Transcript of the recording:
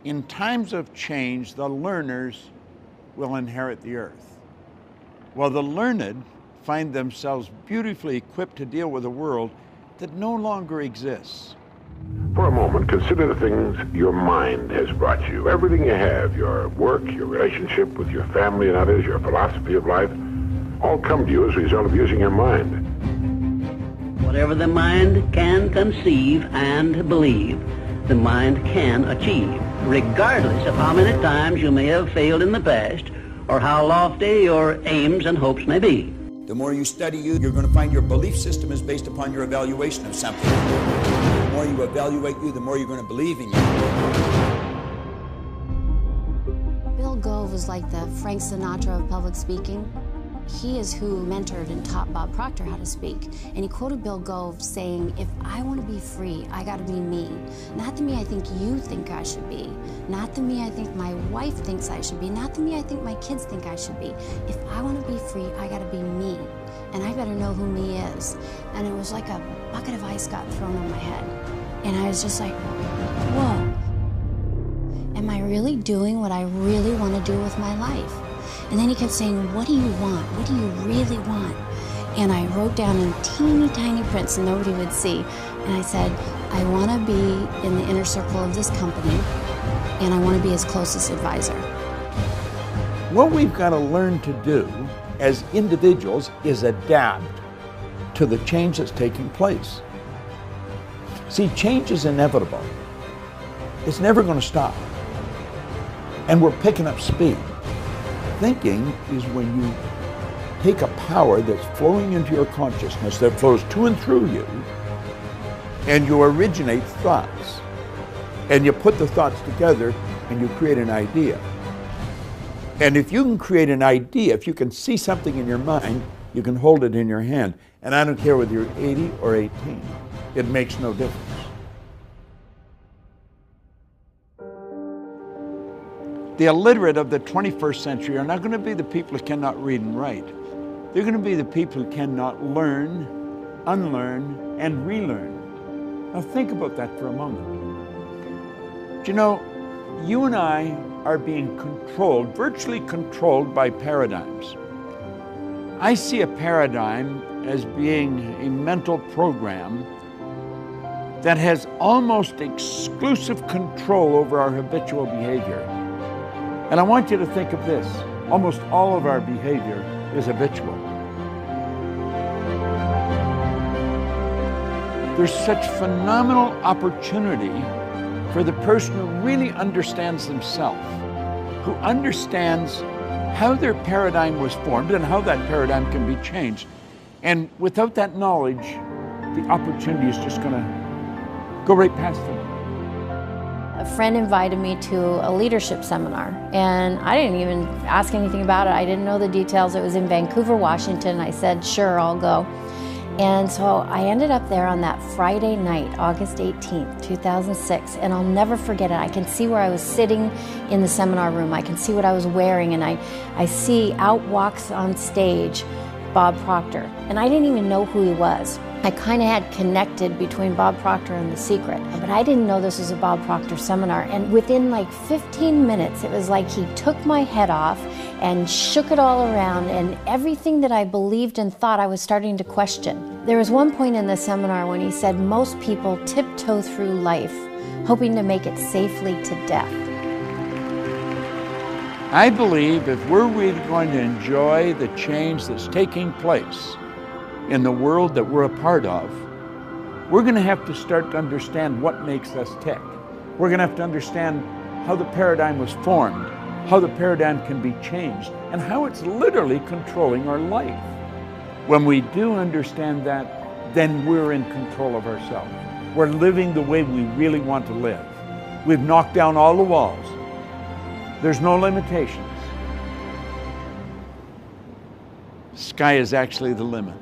In times of change, the learners will inherit the earth, while the learned find themselves beautifully equipped to deal with a world that no longer exists. For a moment, consider the things your mind has brought you. Everything you have, your work, your relationship with your family and others, your philosophy of life, all come to you as a result of using your mind. Whatever the mind can conceive and believe, the mind can achieve, regardless of how many times you may have failed in the past or how lofty your aims and hopes may be. The more you study you're going to find your belief system is based upon your evaluation of something. The more you evaluate you, the more you're going to believe in you. Bill Gove was like the Frank Sinatra of public speaking. He is who mentored and taught Bob Proctor how to speak. And he quoted Bill Gove saying, if I want to be free, I got to be me. Not the me I think you think I should be. Not the me I think my wife thinks I should be. Not the me I think my kids think I should be. If I want to be free, I got to be me. And I better know who me is. And it was like a bucket of ice got thrown on my head. And I was just like, whoa. Am I really doing what I really want to do with my life? And then he kept saying, what do you want? What do you really want? And I wrote down in teeny tiny print so nobody would see. And I said, I want to be in the inner circle of this company, and I want to be his closest advisor. What we've got to learn to do as individuals is adapt to the change that's taking place. See, change is inevitable. It's never going to stop. And we're picking up speed. Thinking is when you take a power that's flowing into your consciousness, that flows to and through you, and you originate thoughts. And you put the thoughts together and you create an idea. And if you can create an idea, if you can see something in your mind, you can hold it in your hand. And I don't care whether you're 80 or 18. It makes no difference. The illiterate of the 21st century are not going to be the people who cannot read and write. They're going to be the people who cannot learn, unlearn, and relearn. Now think about that for a moment. Do you know, you and I are being controlled, virtually controlled by paradigms. I see a paradigm as being a mental program that has almost exclusive control over our habitual behavior. And I want you to think of this. Almost all of our behavior is habitual. There's such phenomenal opportunity for the person who really understands themselves, who understands how their paradigm was formed and how that paradigm can be changed. And without that knowledge, the opportunity is just going to go right past them. A friend invited me to a leadership seminar, and I didn't even ask anything about it. I didn't know the details. It was in Vancouver, Washington. I said, sure, I'll go. And so I ended up there on that Friday night, August 18th, 2006, and I'll never forget it. I can see where I was sitting in the seminar room. I can see what I was wearing, and I see out walks on stage Bob Proctor, and I didn't even know who he was. I kind of had connected between Bob Proctor and The Secret, but I didn't know this was a Bob Proctor seminar. And within like 15 minutes, it was like he took my head off and shook it all around, and everything that I believed and thought I was starting to question. There was one point in the seminar when he said most people tiptoe through life, hoping to make it safely to death. I believe if we're really going to enjoy the change that's taking place in the world that we're a part of, we're going to have to start to understand what makes us tick. We're going to have to understand how the paradigm was formed, how the paradigm can be changed, and how it's literally controlling our life. When we do understand that, then we're in control of ourselves. We're living the way we really want to live. We've knocked down all the walls. There's no limitations. Sky is actually the limit.